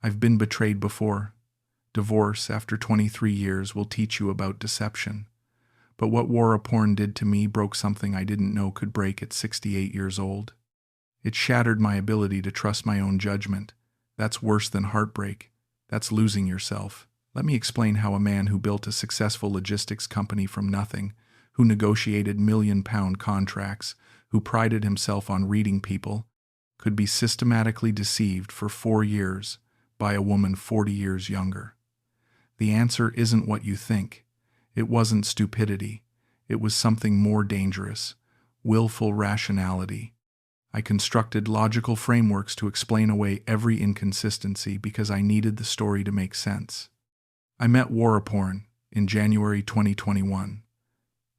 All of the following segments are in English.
I've been betrayed before. Divorce after 23 years will teach you about deception. But what Waraporn did to me broke something I didn't know could break at 68 years old. It shattered my ability to trust my own judgment. That's worse than heartbreak. That's losing yourself. Let me explain how a man who built a successful logistics company from nothing, who negotiated million-pound contracts, who prided himself on reading people, could be systematically deceived for 4 years by a woman 40 years younger. The answer isn't what you think. It wasn't stupidity. It was something more dangerous: willful rationality. I constructed logical frameworks to explain away every inconsistency because I needed the story to make sense. I met Waraporn in January 2021.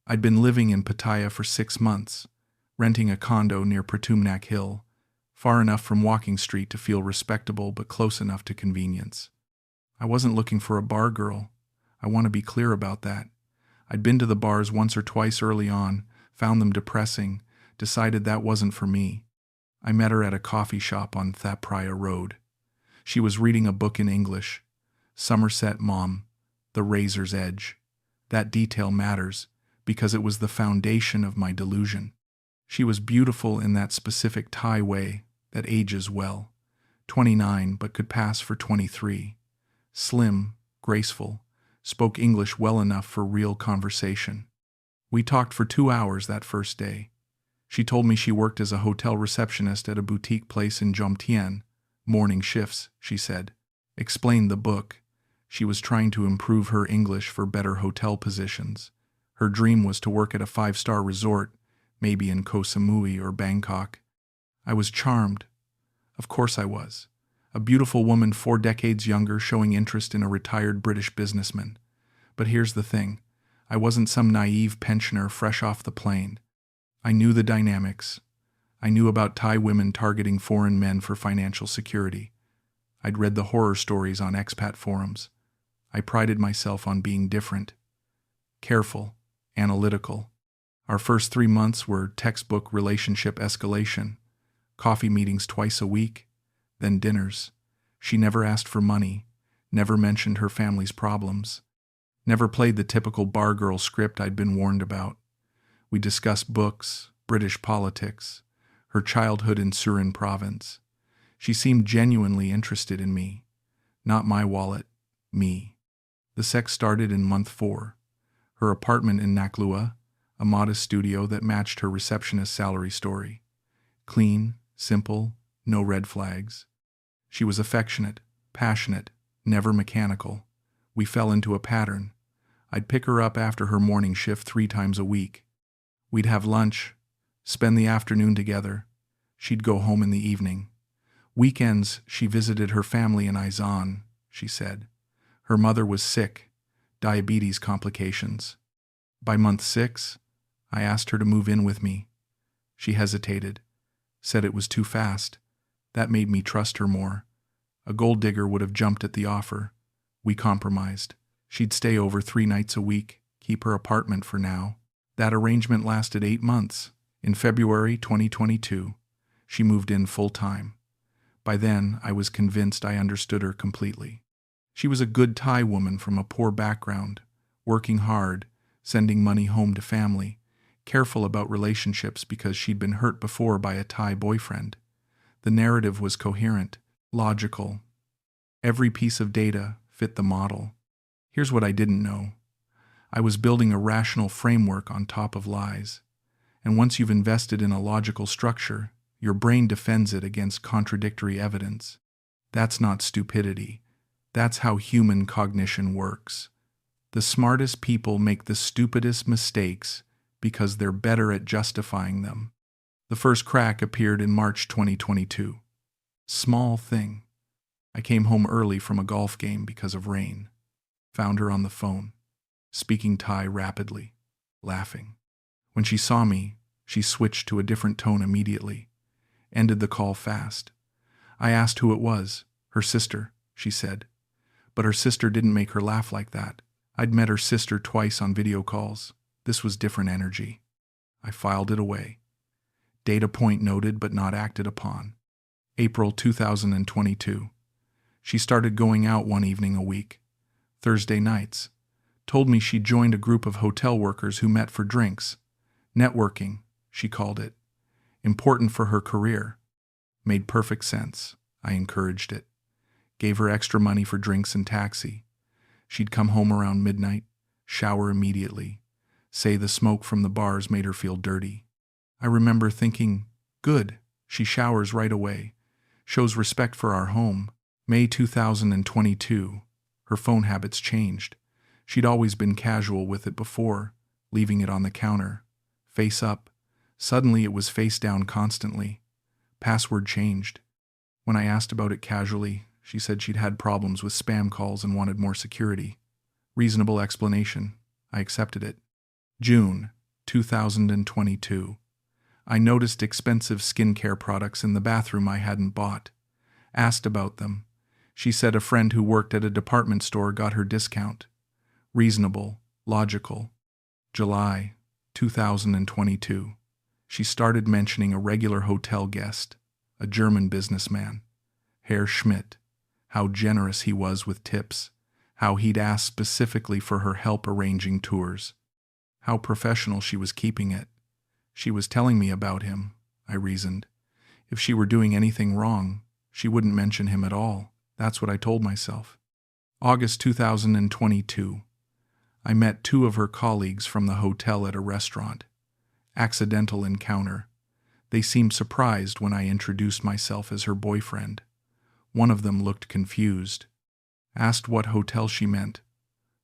I'd been living in Pattaya for 6 months, renting a condo near Pratumnak Hill, far enough from Walking Street to feel respectable but close enough to convenience. I wasn't looking for a bar girl. I want to be clear about that. I'd been to the bars once or twice early on, found them depressing, decided that wasn't for me. I met her at a coffee shop on Pattaya Road. She was reading a book in English, Somerset Maugham, The Razor's Edge. That detail matters because it was the foundation of my delusion. She was beautiful in that specific Thai way that ages well. 29 but could pass for 23. Slim, graceful, spoke English well enough for real conversation. We talked for 2 hours that first day. She told me she worked as a hotel receptionist at a boutique place in Jomtien. Morning shifts, she said. Explained the book. She was trying to improve her English for better hotel positions. Her dream was to work at a 5-star resort, maybe in Koh Samui or Bangkok. I was charmed. Of course I was. A beautiful woman 4 decades younger showing interest in a retired British businessman. But here's the thing. I wasn't some naive pensioner fresh off the plane. I knew the dynamics. I knew about Thai women targeting foreign men for financial security. I'd read the horror stories on expat forums. I prided myself on being different. Careful, analytical. Our first 3 months were textbook relationship escalation. Coffee meetings twice a week, then dinners. She never asked for money, never mentioned her family's problems, never played the typical bar girl script I'd been warned about. We discussed books, British politics, her childhood in Surin province. She seemed genuinely interested in me. Not my wallet, me. The sex started in month 4. Her apartment in Naklua, a modest studio that matched her receptionist salary story. Clean, simple, no red flags. She was affectionate, passionate, never mechanical. We fell into a pattern. I'd pick her up after her morning shift 3 times a week. We'd have lunch, spend the afternoon together. She'd go home in the evening. Weekends, she visited her family in Izan, she said. Her mother was sick, diabetes complications. By month 6, I asked her to move in with me. She hesitated, said it was too fast. That made me trust her more. A gold digger would have jumped at the offer. We compromised. She'd stay over 3 nights a week, keep her apartment for now. That arrangement lasted 8 months. In February 2022, she moved in full-time. By then, I was convinced I understood her completely. She was a good Thai woman from a poor background, working hard, sending money home to family, careful about relationships because she'd been hurt before by a Thai boyfriend. The narrative was coherent, logical. Every piece of data fit the model. Here's what I didn't know. I was building a rational framework on top of lies. And once you've invested in a logical structure, your brain defends it against contradictory evidence. That's not stupidity. That's how human cognition works. The smartest people make the stupidest mistakes because they're better at justifying them. The first crack appeared in March 2022. Small thing. I came home early from a golf game because of rain. Found her on the phone, speaking Thai rapidly, laughing. When she saw me, she switched to a different tone immediately. Ended the call fast. I asked who it was. Her sister, she said. But her sister didn't make her laugh like that. I'd met her sister twice on video calls. This was different energy. I filed it away. Data point noted but not acted upon. April 2022. She started going out one evening a week, Thursday nights. Told me she'd joined a group of hotel workers who met for drinks. Networking, she called it. Important for her career. Made perfect sense. I encouraged it. Gave her extra money for drinks and taxi. She'd come home around midnight, shower immediately. Say the smoke from the bars made her feel dirty. I remember thinking, good, she showers right away. Shows respect for our home. May 2022. Her phone habits changed. She'd always been casual with it before, leaving it on the counter. Face up. Suddenly it was face down constantly. Password changed. When I asked about it casually, she said she'd had problems with spam calls and wanted more security. Reasonable explanation. I accepted it. June 2022. I noticed expensive skincare products in the bathroom I hadn't bought. Asked about them. She said a friend who worked at a department store got her discount. Reasonable, logical. July 2022. She started mentioning a regular hotel guest, a German businessman, Herr Schmidt, how generous he was with tips, how he'd asked specifically for her help arranging tours, how professional she was keeping it. She was telling me about him, I reasoned. If she were doing anything wrong, she wouldn't mention him at all. That's what I told myself. August 2022. I met two of her colleagues from the hotel at a restaurant. Accidental encounter. They seemed surprised when I introduced myself as her boyfriend. One of them looked confused. Asked what hotel she meant.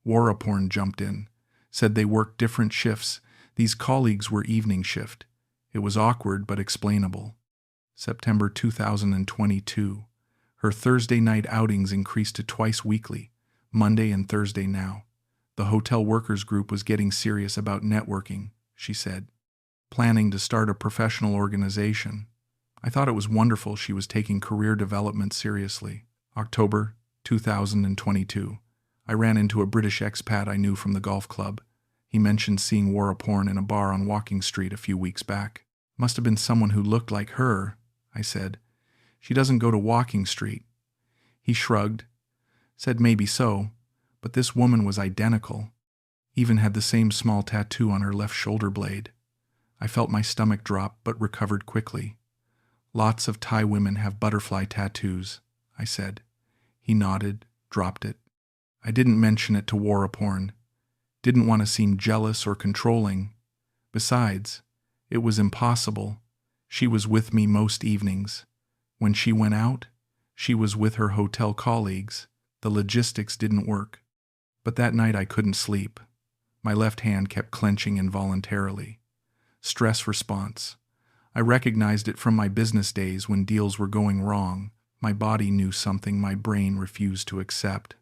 Waraporn jumped in. Said they worked different shifts. These colleagues were evening shift. It was awkward but explainable. September 2022. Her Thursday night outings increased to twice weekly, Monday and Thursday now. The hotel workers group was getting serious about networking, she said. Planning to start a professional organization. I thought it was wonderful she was taking career development seriously. October 2022. I ran into a British expat I knew from the golf club. He mentioned seeing Waraporn in a bar on Walking Street a few weeks back. Must have been someone who looked like her, I said. She doesn't go to Walking Street. He shrugged, said maybe so, but this woman was identical. Even had the same small tattoo on her left shoulder blade. I felt my stomach drop but recovered quickly. Lots of Thai women have butterfly tattoos, I said. He nodded, dropped it. I didn't mention it to Waraporn. Didn't want to seem jealous or controlling. Besides, it was impossible. She was with me most evenings. When she went out, she was with her hotel colleagues. The logistics didn't work. But that night I couldn't sleep. My left hand kept clenching involuntarily. Stress response. I recognized it from my business days when deals were going wrong. My body knew something my brain refused to accept.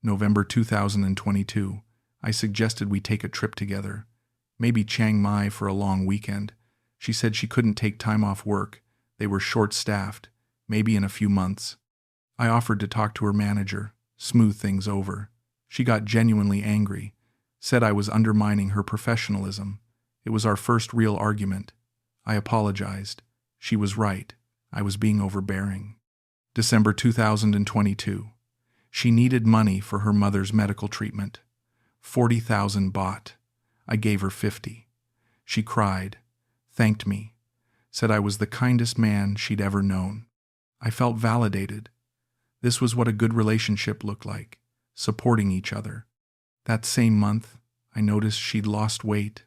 November 2022. I suggested we take a trip together. Maybe Chiang Mai for a long weekend. She said she couldn't take time off work. They were short-staffed. Maybe in a few months. I offered to talk to her manager, smooth things over. She got genuinely angry. Said I was undermining her professionalism. It was our first real argument. I apologized. She was right. I was being overbearing. December 2022. She needed money for her mother's medical treatment. 40,000 baht. I gave her 50. She cried, thanked me, said I was the kindest man she'd ever known. I felt validated. This was what a good relationship looked like, supporting each other. That same month, I noticed she'd lost weight.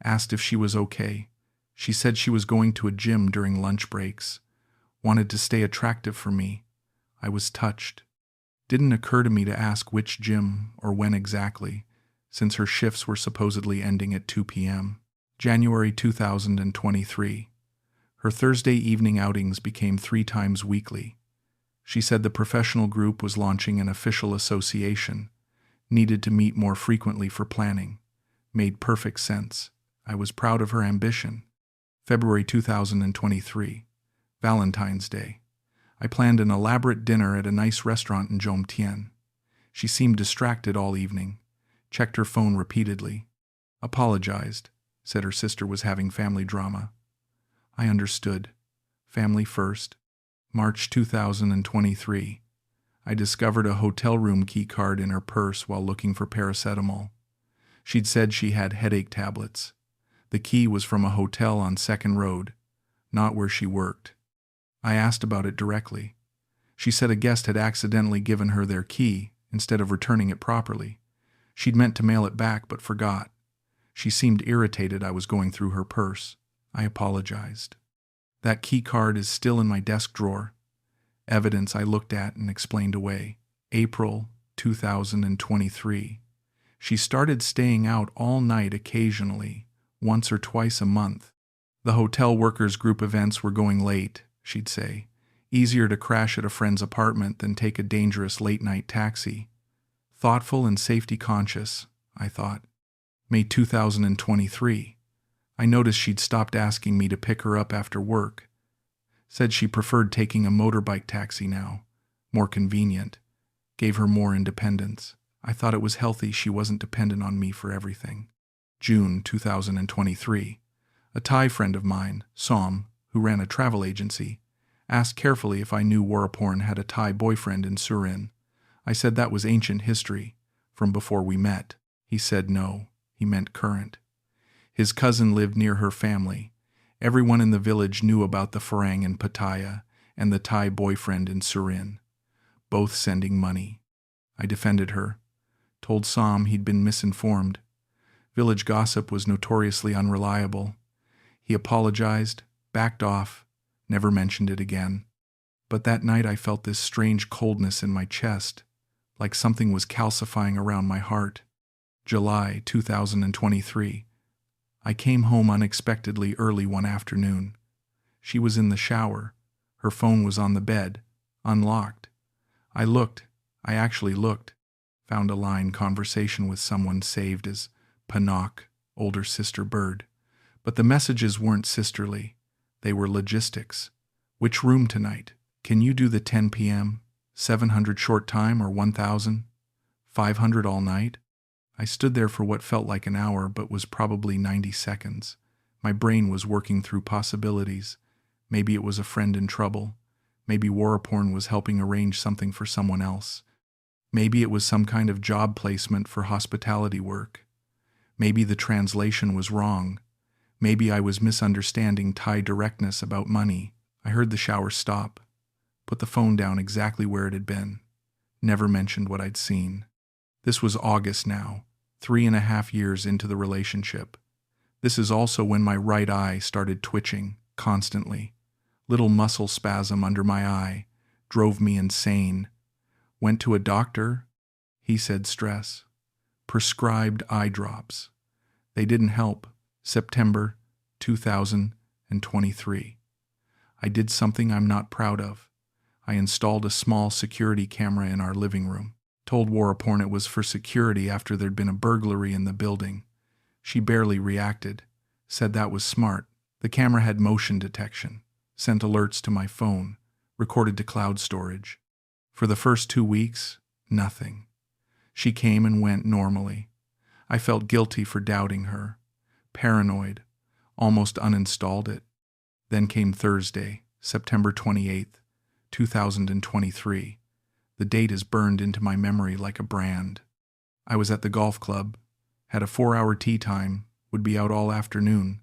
Asked if she was okay. She said she was going to a gym during lunch breaks. Wanted to stay attractive for me. I was touched. Didn't occur to me to ask which gym or when exactly, since her shifts were supposedly ending at 2 p.m. January 2023. Her Thursday evening outings became 3 times weekly. She said the professional group was launching an official association. Needed to meet more frequently for planning. Made perfect sense. I was proud of her ambition. February 2023. Valentine's Day. I planned an elaborate dinner at a nice restaurant in Jomtien. She seemed distracted all evening. Checked her phone repeatedly. Apologized. Said her sister was having family drama. I understood. Family first. March 2023. I discovered a hotel room key card in her purse while looking for paracetamol. She'd said she had headache tablets. The key was from a hotel on 2nd Road, not where she worked. I asked about it directly. She said a guest had accidentally given her their key instead of returning it properly. She'd meant to mail it back but forgot. She seemed irritated I was going through her purse. I apologized. That key card is still in my desk drawer. Evidence I looked at and explained away. April 2023. She started staying out all night occasionally, once or twice a month. The hotel workers' group events were going late, she'd say. Easier to crash at a friend's apartment than take a dangerous late-night taxi. Thoughtful and safety-conscious, I thought. May 2023. I noticed she'd stopped asking me to pick her up after work. Said she preferred taking a motorbike taxi now. More convenient. Gave her more independence. I thought it was healthy she wasn't dependent on me for everything. June 2023. A Thai friend of mine, Som, who ran a travel agency, asked carefully if I knew Waraporn had a Thai boyfriend in Surin. I said that was ancient history, from before we met. He said no, he meant current. His cousin lived near her family. Everyone in the village knew about the Farang in Pattaya and the Thai boyfriend in Surin, both sending money. I defended her, told Som he'd been misinformed. Village gossip was notoriously unreliable. He apologized, backed off, never mentioned it again. But that night I felt this strange coldness in my chest, like something was calcifying around my heart. July 2023. I came home unexpectedly early one afternoon. She was in the shower. Her phone was on the bed, unlocked. I actually looked, found a line conversation with someone saved as Panak, older sister Bird. But the messages weren't sisterly. They were logistics. Which room tonight? Can you do the 10 p.m., 700 short time or 1,000? 500 all night? I stood there for what felt like an hour but was probably 90 seconds. My brain was working through possibilities. Maybe it was a friend in trouble. Maybe Waraporn was helping arrange something for someone else. Maybe it was some kind of job placement for hospitality work. Maybe the translation was wrong. Maybe I was misunderstanding Thai directness about money. I heard the shower stop. Put the phone down exactly where it had been. Never mentioned what I'd seen. This was August now, 3.5 years into the relationship. This is also when my right eye started twitching, constantly. Little muscle spasm under my eye drove me insane. Went to a doctor. He said stress. Prescribed eye drops. They didn't help. September 2023. I did something I'm not proud of. I installed a small security camera in our living room. Told Waraporn it was for security after there'd been a burglary in the building. She barely reacted. Said that was smart. The camera had motion detection. Sent alerts to my phone. Recorded to cloud storage. For the first 2 weeks, nothing. She came and went normally. I felt guilty for doubting her. Paranoid. Almost uninstalled it. Then came Thursday, September 28th, 2023. The date is burned into my memory like a brand. I was at the golf club, had a 4-hour tea time, would be out all afternoon.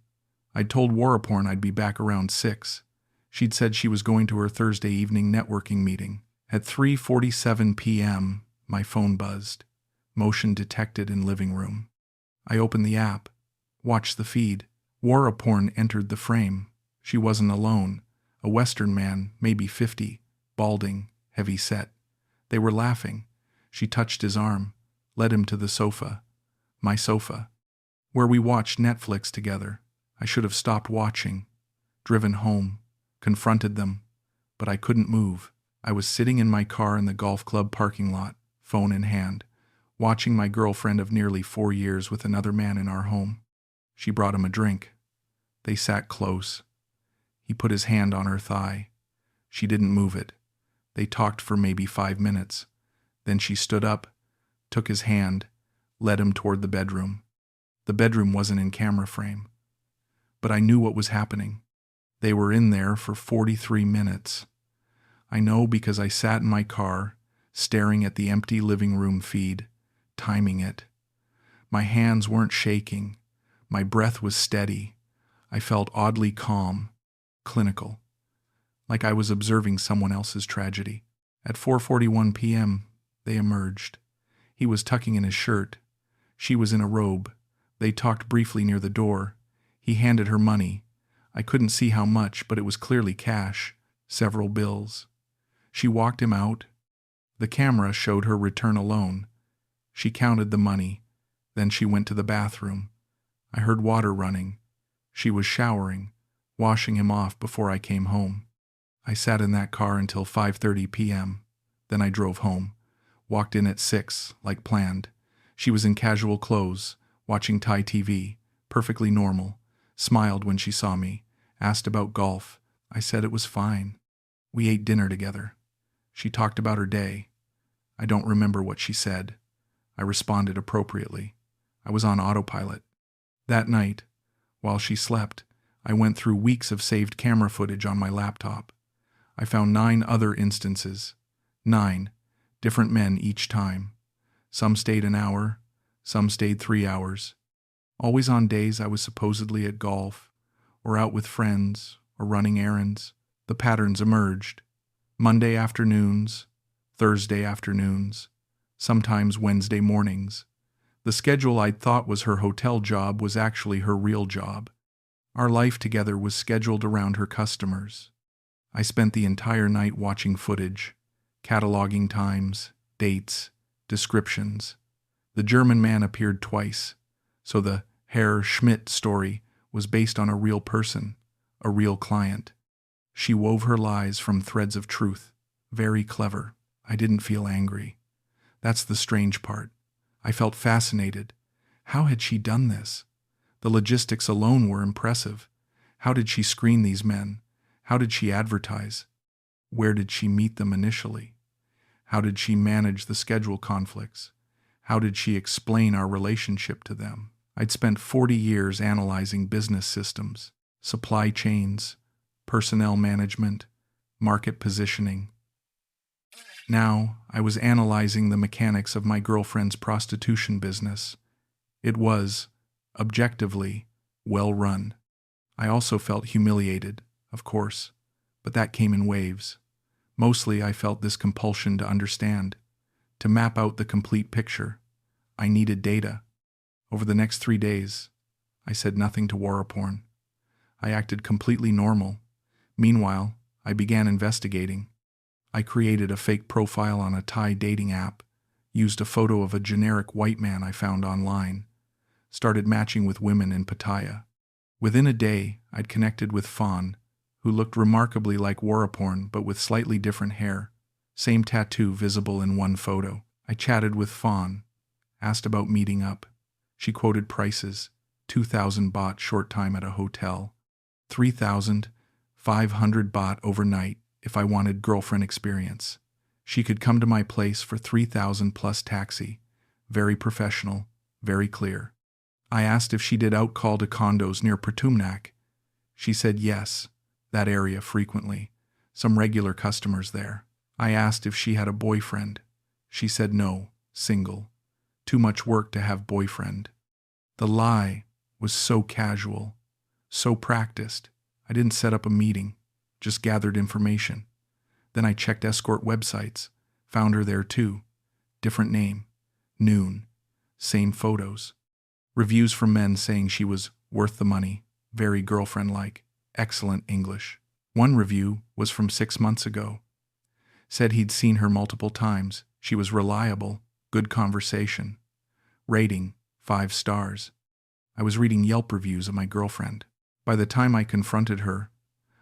I'd told Waraporn I'd be back around 6. She'd said she was going to her Thursday evening networking meeting. At 3:47 p.m., my phone buzzed. Motion detected in living room. I opened the app, watched the feed. Waraporn entered the frame. She wasn't alone. A Western man, maybe 50, balding, heavy set. They were laughing. She touched his arm, led him to the sofa. My sofa. Where we watched Netflix together. I should have stopped watching. Driven home. Confronted them. But I couldn't move. I was sitting in my car in the golf club parking lot, phone in hand, watching my girlfriend of nearly 4 years with another man in our home. She brought him a drink. They sat close. He put his hand on her thigh. She didn't move it. They talked for maybe 5 minutes. Then she stood up, took his hand, led him toward the bedroom. The bedroom wasn't in camera frame. But I knew what was happening. They were in there for 43 minutes. I know because I sat in my car, staring at the empty living room feed, timing it. My hands weren't shaking. My breath was steady. I felt oddly calm, clinical, like I was observing someone else's tragedy. At 4:41 p.m., they emerged. He was tucking in his shirt. She was in a robe. They talked briefly near the door. He handed her money. I couldn't see how much, but it was clearly cash, several bills. She walked him out. The camera showed her return alone. She counted the money. Then she went to the bathroom. I heard water running. She was showering, washing him off before I came home. I sat in that car until 5:30 p.m. Then I drove home. Walked in at 6, like planned. She was in casual clothes, watching Thai TV, perfectly normal. Smiled when she saw me, asked about golf. I said it was fine. We ate dinner together. She talked about her day. I don't remember what she said. I responded appropriately. I was on autopilot. That night, while she slept, I went through weeks of saved camera footage on my laptop. I found 9 other instances. 9, different men each time. Some stayed an hour, some stayed 3 hours. Always on days I was supposedly at golf, or out with friends, or running errands. The patterns emerged. Monday afternoons, Thursday afternoons, sometimes Wednesday mornings. The schedule I'd thought was her hotel job was actually her real job. Our life together was scheduled around her customers. I spent the entire night watching footage, cataloging times, dates, descriptions. The German man appeared twice, so the Herr Schmidt story was based on a real person, a real client. She wove her lies from threads of truth. Very clever. I didn't feel angry. That's the strange part. I felt fascinated. How had she done this? The logistics alone were impressive. How did she screen these men? How did she advertise? Where did she meet them initially? How did she manage the schedule conflicts? How did she explain our relationship to them? I'd spent 40 years analyzing business systems, supply chains, personnel management, market positioning. Now, I was analyzing the mechanics of my girlfriend's prostitution business. It was, objectively, well run. I also felt humiliated, of course, but that came in waves. Mostly I felt this compulsion to understand, to map out the complete picture. I needed data. Over the next 3 days, I said nothing to Waraporn. I acted completely normal. Meanwhile, I began investigating. I created a fake profile on a Thai dating app, used a photo of a generic white man I found online, started matching with women in Pattaya. Within a day, I'd connected with Fawn, who looked remarkably like Waraporn but with slightly different hair, same tattoo visible in one photo. I chatted with Fawn, asked about meeting up. She quoted prices, 2,000 baht short time at a hotel, 3,500 baht overnight if I wanted girlfriend experience. She could come to my place for 3,000 plus taxi. Very professional, very clear. I asked if she did out-call to condos near Pratumnak. She said yes, that area frequently. Some regular customers there. I asked if she had a boyfriend. She said no, single. Too much work to have boyfriend. The lie was so casual, so practiced. I didn't set up a meeting, just gathered information. Then I checked escort websites, found her there too. Different name, noon, same photos. Reviews from men saying she was worth the money, very girlfriend-like, excellent English. One review was from 6 months ago. Said he'd seen her multiple times. She was reliable, good conversation. Rating, 5 stars. I was reading Yelp reviews of my girlfriend. By the time I confronted her,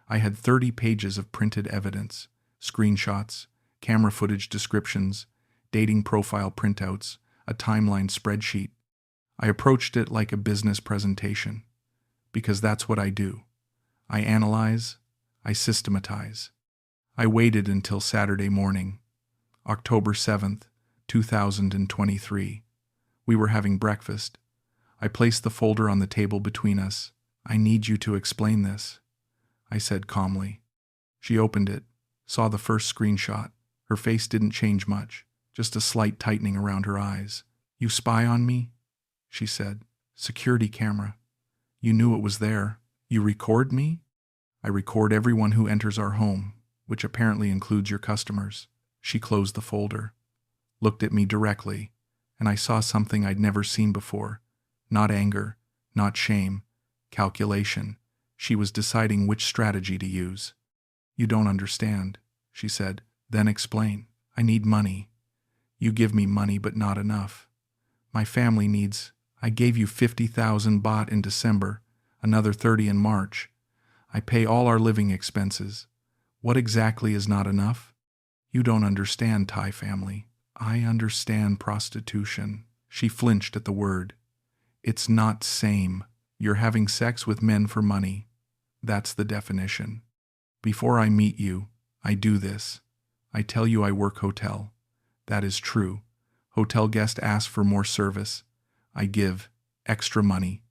I had 30 pages of printed evidence, screenshots, camera footage descriptions, dating profile printouts, a timeline spreadsheet. I approached it like a business presentation, because that's what I do. I analyze, I systematize. I waited until Saturday morning, October 7th, 2023. We were having breakfast. I placed the folder on the table between us. I need you to explain this, I said calmly. She opened it, saw the first screenshot. Her face didn't change much. just a slight tightening around her eyes. You spy on me? She said. Security camera. You knew it was there. You record me? I record everyone who enters our home, which apparently includes your customers. She closed the folder, looked at me directly, and I saw something I'd never seen before. Not anger, not shame, calculation. She was deciding which strategy to use. You don't understand, she said. Then explain. I need money. You give me money, but not enough. My family needs. I gave you 50,000 baht in December, another 30 in March. I pay all our living expenses. What exactly is not enough? You don't understand, Thai family. I understand prostitution. She flinched at the word. It's not same. You're having sex with men for money. That's the definition. Before I meet you, I do this. I tell you I work hotel. That is true. Hotel guest asks for more service. I give extra money.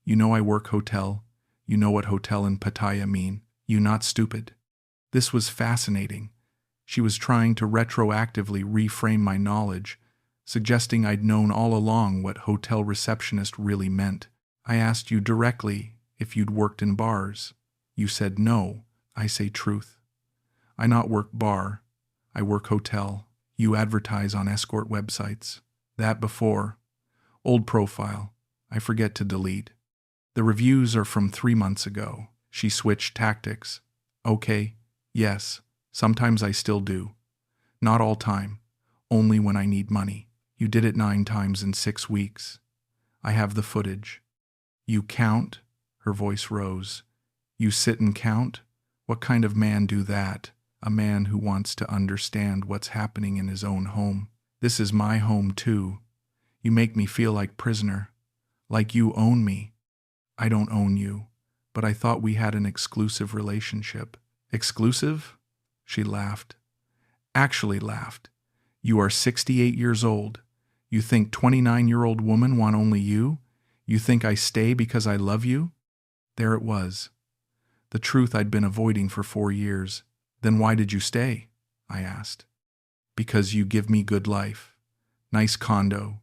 You know I work hotel. You know what hotel and pattaya mean. You not stupid. This was fascinating. She was trying to retroactively reframe my knowledge, suggesting I'd known all along what hotel receptionist really meant. I asked you directly if you'd worked in bars. You said no. I say truth. I not work bar. I work hotel. You advertise on escort websites. That before. Old profile. I forget to delete. The reviews are from 3 months ago. She switched tactics. Okay, yes, sometimes I still do. Not all time. Only when I need money. You did it 9 times in 6 weeks. I have the footage. You count? Her voice rose. You sit and count? What kind of man do that? A man who wants to understand what's happening in his own home. This is my home too. You make me feel like prisoner. Like you own me. I don't own you, but I thought we had an exclusive relationship. Exclusive? She laughed. Actually laughed. You are 68 years old. You think 29-year-old women want only you? You think I stay because I love you? There it was. The truth I'd been avoiding for 4 years. Then why did you stay? I asked. Because you give me good life. Nice condo.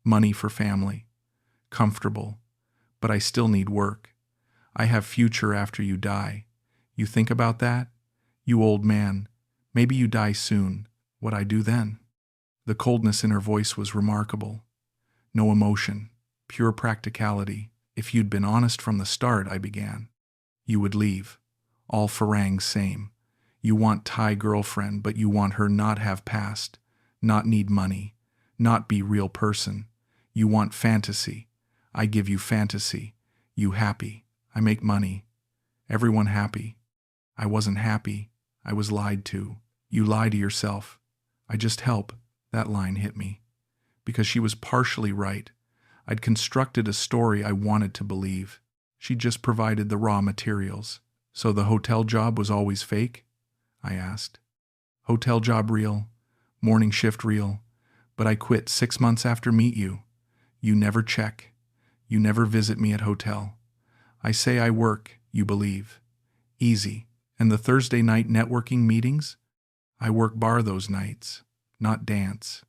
Money for family. Comfortable. But I still need work. I have future after you die. You think about that? You old man. Maybe you die soon. What I do then? The coldness in her voice was remarkable. No emotion. Pure practicality. If you'd been honest from the start, I began. You would leave. All Farang same. You want Thai girlfriend, but you want her not have past, not need money, not be real person. You want fantasy. I give you fantasy. You happy. I make money. Everyone happy. I wasn't happy. I was lied to. You lie to yourself. I just help. That line hit me. Because she was partially right. I'd constructed a story I wanted to believe. She just provided the raw materials. So the hotel job was always fake? I asked. Hotel job real. Morning shift real. But I quit 6 months after meet you. You never check. You never visit me at hotel. I say I work, you believe. Easy. And the Thursday night networking meetings? I work bar those nights. Not dance.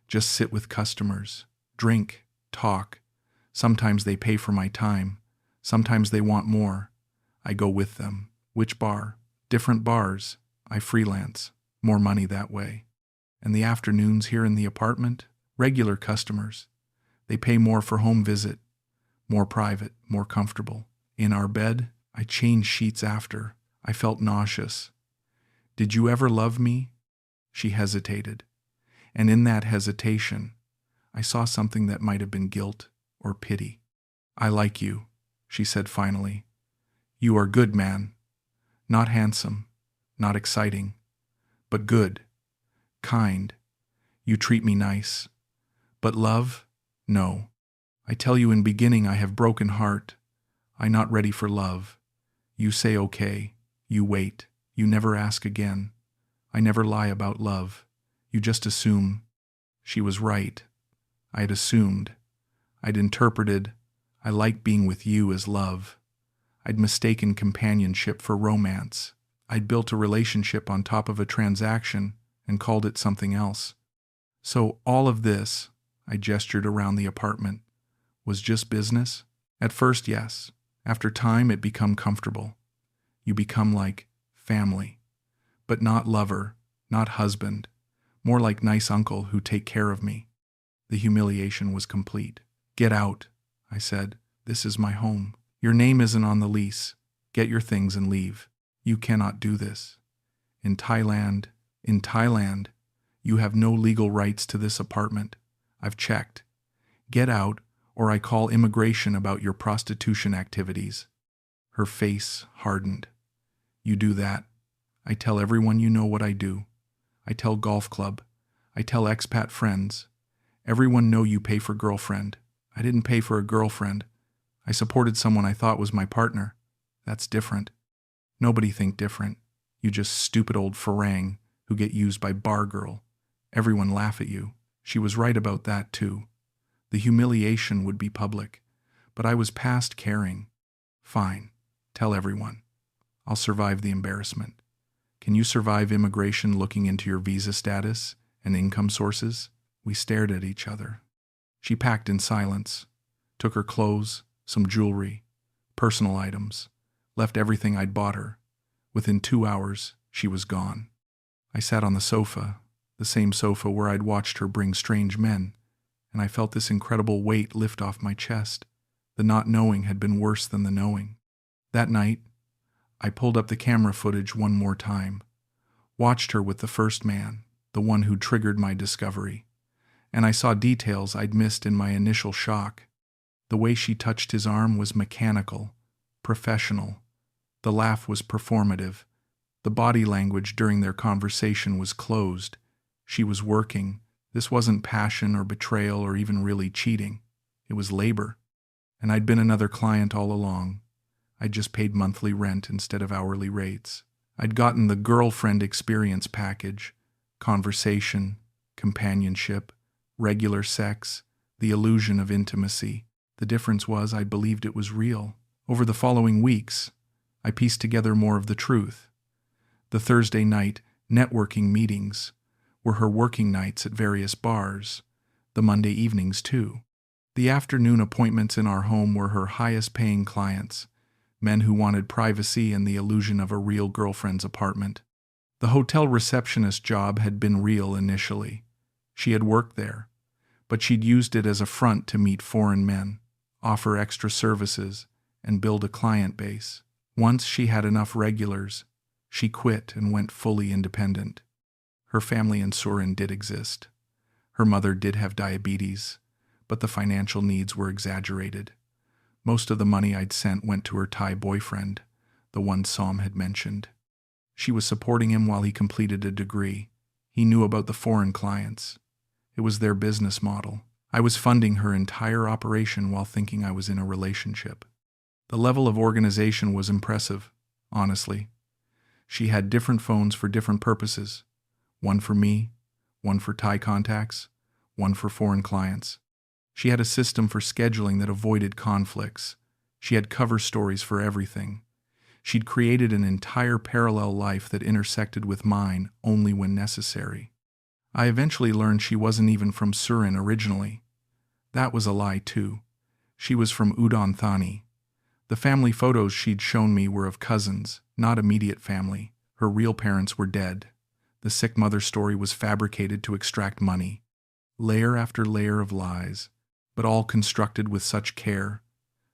Just sit with customers. Drink. Talk. Sometimes they pay for my time. Sometimes they want more. I go with them. Which bar? Different bars. I freelance. More money that way. And the afternoons here in the apartment? Regular customers. They pay more for home visit. More private, more comfortable. In our bed, I changed sheets after. I felt nauseous. Did you ever love me? She hesitated. And in that hesitation, I saw something that might have been guilt or pity. I like you, she said finally. You are good, man. Not handsome, not exciting, but good, kind. You treat me nice. But love? No. I tell you in beginning I have broken heart. I not ready for love. You say okay. You wait. You never ask again. I never lie about love. You just assume. She was right. I had assumed. I'd interpreted. I like being with you as love. I'd mistaken companionship for romance. I'd built a relationship on top of a transaction and called it something else. So all of this, I gestured around the apartment, was just business? At first, yes. After time, it become comfortable. You become like family. But not lover, not husband. More like nice uncle who take care of me. The humiliation was complete. Get out, I said. This is my home. Your name isn't on the lease. Get your things and leave. You cannot do this. In Thailand, you have no legal rights to this apartment. I've checked. Get out, or I call immigration about your prostitution activities. Her face hardened. You do that. I tell everyone you know what I do. I tell golf club. I tell expat friends. Everyone know you pay for girlfriend. I didn't pay for a girlfriend. I supported someone I thought was my partner. That's different. Nobody think different. You just stupid old farang who get used by bar girl. Everyone laugh at you. She was right about that too. The humiliation would be public, but I was past caring. Fine. Tell everyone. I'll survive the embarrassment. Can you survive immigration looking into your visa status and income sources? We stared at each other. She packed in silence, took her clothes, some jewelry, personal items, left everything I'd bought her. Within 2 hours, she was gone. I sat on the sofa, the same sofa where I'd watched her bring strange men, and I felt this incredible weight lift off my chest. The not knowing had been worse than the knowing. That night, I pulled up the camera footage one more time, watched her with the first man, the one who triggered my discovery, and I saw details I'd missed in my initial shock. The way she touched his arm was mechanical, professional. The laugh was performative. The body language during their conversation was closed. She was working. This wasn't passion or betrayal or even really cheating. It was labor. And I'd been another client all along. I'd just paid monthly rent instead of hourly rates. I'd gotten the girlfriend experience package, conversation, companionship, regular sex, the illusion of intimacy. The difference was I believed it was real. Over the following weeks, I pieced together more of the truth. The Thursday night networking meetings were her working nights at various bars, the Monday evenings too. The afternoon appointments in our home were her highest paying clients, men who wanted privacy and the illusion of a real girlfriend's apartment. The hotel receptionist job had been real initially. She had worked there, but she'd used it as a front to meet foreign men, offer extra services, and build a client base. Once she had enough regulars, she quit and went fully independent. Her family in Surin did exist. Her mother did have diabetes, but the financial needs were exaggerated. Most of the money I'd sent went to her Thai boyfriend, the one Som had mentioned. She was supporting him while he completed a degree. He knew about the foreign clients. It was their business model. I was funding her entire operation while thinking I was in a relationship. The level of organization was impressive, honestly. She had different phones for different purposes. One for me, one for Thai contacts, one for foreign clients. She had a system for scheduling that avoided conflicts. She had cover stories for everything. She'd created an entire parallel life that intersected with mine only when necessary. I eventually learned she wasn't even from Surin originally. That was a lie too. She was from Udon Thani. The family photos she'd shown me were of cousins, not immediate family. Her real parents were dead. The sick mother story was fabricated to extract money. Layer after layer of lies, but all constructed with such care,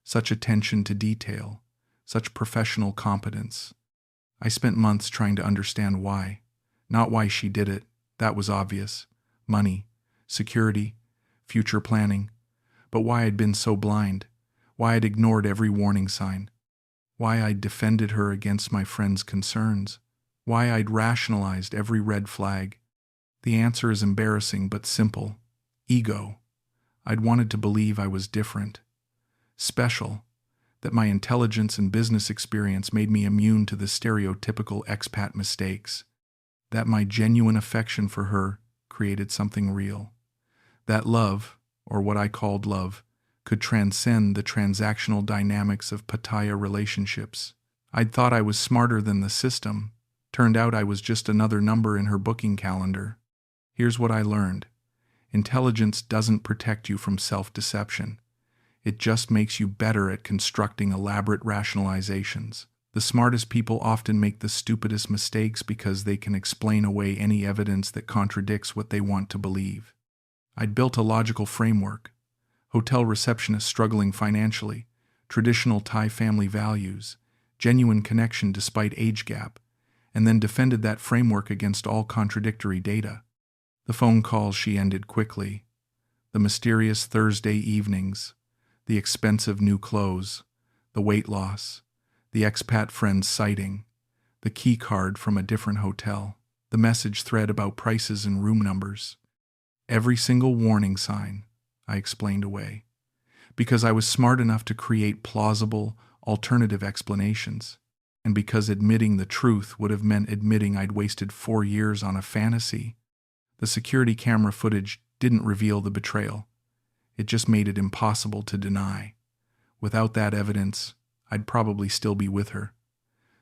such attention to detail, such professional competence. I spent months trying to understand why. Not why she did it, that was obvious. Money, security, future planning. But why I'd been so blind, why I'd ignored every warning sign, why I'd defended her against my friend's concerns, why I'd rationalized every red flag. The answer is embarrassing but simple. Ego. I'd wanted to believe I was different, special, that my intelligence and business experience made me immune to the stereotypical expat mistakes, that my genuine affection for her created something real, that love, or what I called love, could transcend the transactional dynamics of pattaya relationships. I'd thought I was smarter than the system. Turned out I was just another number in her booking calendar. Here's what I learned. Intelligence doesn't protect you from self-deception. It just makes you better at constructing elaborate rationalizations. The smartest people often make the stupidest mistakes because they can explain away any evidence that contradicts what they want to believe. I'd built a logical framework. Hotel receptionist struggling financially, traditional Thai family values, genuine connection despite age gap, and then defended that framework against all contradictory data. The phone calls she ended quickly. The mysterious Thursday evenings, the expensive new clothes, the weight loss, the expat friend's sighting, the key card from a different hotel, the message thread about prices and room numbers. Every single warning sign I explained away, because I was smart enough to create plausible, alternative explanations, and because admitting the truth would have meant admitting I'd wasted 4 years on a fantasy. The security camera footage didn't reveal the betrayal. It just made it impossible to deny. Without that evidence, I'd probably still be with her,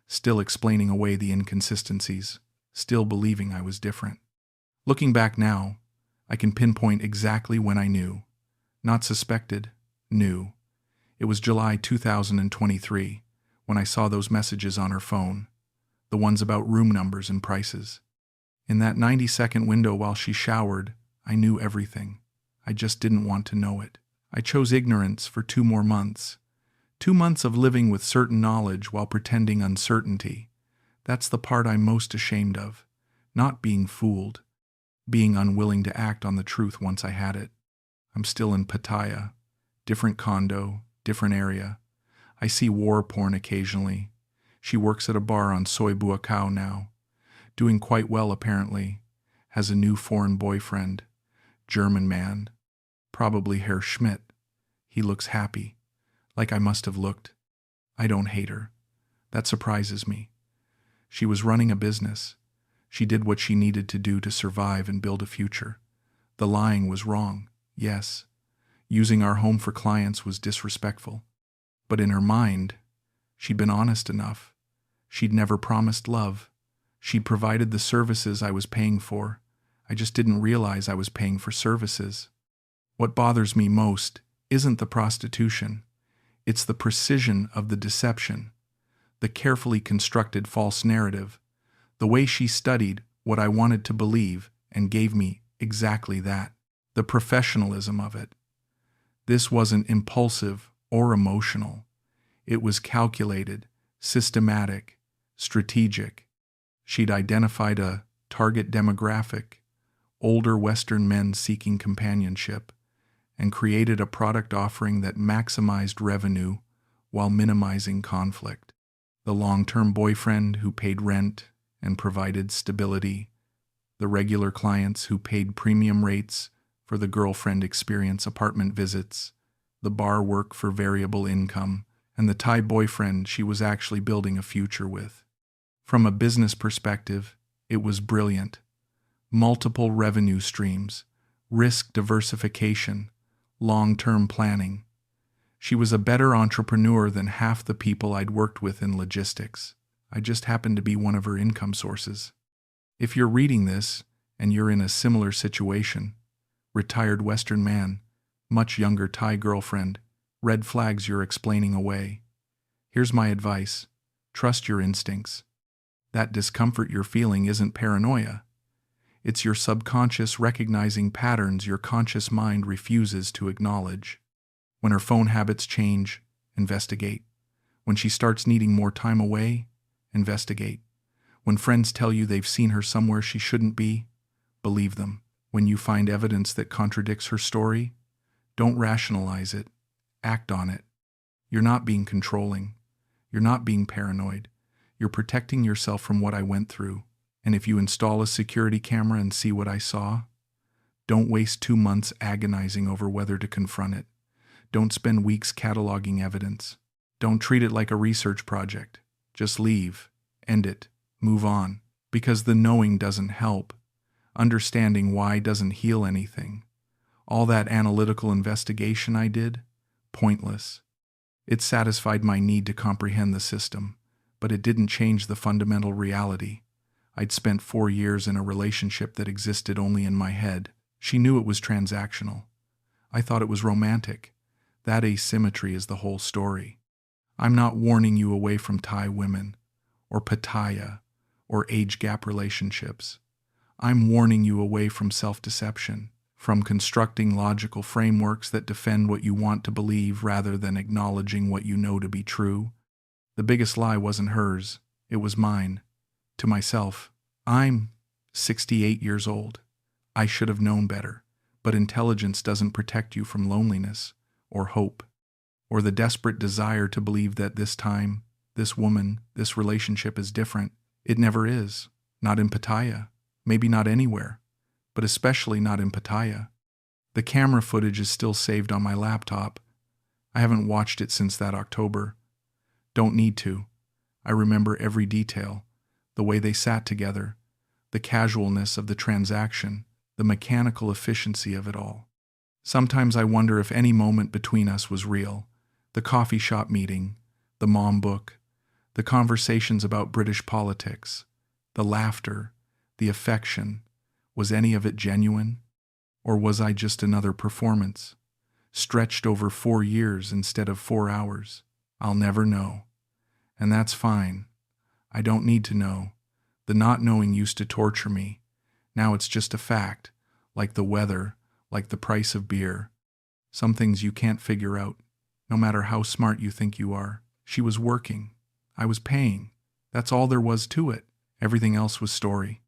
still explaining away the inconsistencies, still believing I was different. Looking back now, I can pinpoint exactly when I knew. Not suspected, knew. It was July 2023, when I saw those messages on her phone, the ones about room numbers and prices. In that 90-second window while she showered, I knew everything. I just didn't want to know it. I chose ignorance for 2 more months. 2 months of living with certain knowledge while pretending uncertainty. That's the part I'm most ashamed of. Not being fooled. Being unwilling to act on the truth once I had it. I'm still in Pattaya. Different condo, different area. I see Waraporn occasionally. She works at a bar on Soi Buakau now. Doing quite well apparently. Has a new foreign boyfriend. German man. Probably Herr Schmidt. He looks happy. Like I must have looked. I don't hate her. That surprises me. She was running a business. She did what she needed to do to survive and build a future. The lying was wrong, yes. Using our home for clients was disrespectful. But in her mind, she'd been honest enough. She'd never promised love. She'd provided the services I was paying for. I just didn't realize I was paying for services. What bothers me most isn't the prostitution. It's the precision of the deception, the carefully constructed false narrative, the way she studied what I wanted to believe and gave me exactly that, the professionalism of it. This wasn't impulsive or emotional. It was calculated, systematic, strategic. She'd identified a target demographic, older Western men seeking companionship, and created a product offering that maximized revenue while minimizing conflict. The long-term boyfriend who paid rent and provided stability, the regular clients who paid premium rates for the girlfriend experience apartment visits, the bar work for variable income, and the Thai boyfriend she was actually building a future with. From a business perspective, it was brilliant. Multiple revenue streams, risk diversification, long-term planning. She was a better entrepreneur than half the people I'd worked with in logistics. I just happened to be one of her income sources. If you're reading this and you're in a similar situation, retired Western man, much younger Thai girlfriend, red flags you're explaining away. Here's my advice. Trust your instincts. That discomfort you're feeling isn't paranoia. It's your subconscious recognizing patterns your conscious mind refuses to acknowledge. When her phone habits change, investigate. When she starts needing more time away, investigate. When friends tell you they've seen her somewhere she shouldn't be, believe them. When you find evidence that contradicts her story, don't rationalize it. Act on it. You're not being controlling. You're not being paranoid. You're protecting yourself from what I went through. And if you install a security camera and see what I saw, don't waste 2 months agonizing over whether to confront it. Don't spend weeks cataloging evidence. Don't treat it like a research project. Just leave, end it, move on. Because the knowing doesn't help. Understanding why doesn't heal anything. All that analytical investigation I did, pointless. It satisfied my need to comprehend the system, but it didn't change the fundamental reality. I'd spent 4 years in a relationship that existed only in my head. She knew it was transactional. I thought it was romantic. That asymmetry is the whole story. I'm not warning you away from Thai women, or pattaya, or age gap relationships. I'm warning you away from self-deception, from constructing logical frameworks that defend what you want to believe rather than acknowledging what you know to be true. The biggest lie wasn't hers, it was mine. To myself, I'm 68 years old. I should have known better, but intelligence doesn't protect you from loneliness, or hope, or the desperate desire to believe that this time, this woman, this relationship is different. It never is. Not in Pattaya. Maybe not anywhere. But especially not in Pattaya. The camera footage is still saved on my laptop. I haven't watched it since that October. Don't need to. I remember every detail. The way they sat together. The casualness of the transaction. The mechanical efficiency of it all. Sometimes I wonder if any moment between us was real. The coffee shop meeting. The mom book. The conversations about British politics. The laughter. The affection. Was any of it genuine? Or was I just another performance? Stretched over 4 years instead of 4 hours? I'll never know. And that's fine. I don't need to know. The not knowing used to torture me. Now it's just a fact, like the weather, like the price of beer. Some things you can't figure out, no matter how smart you think you are. She was working. I was paying. That's all there was to it. Everything else was story.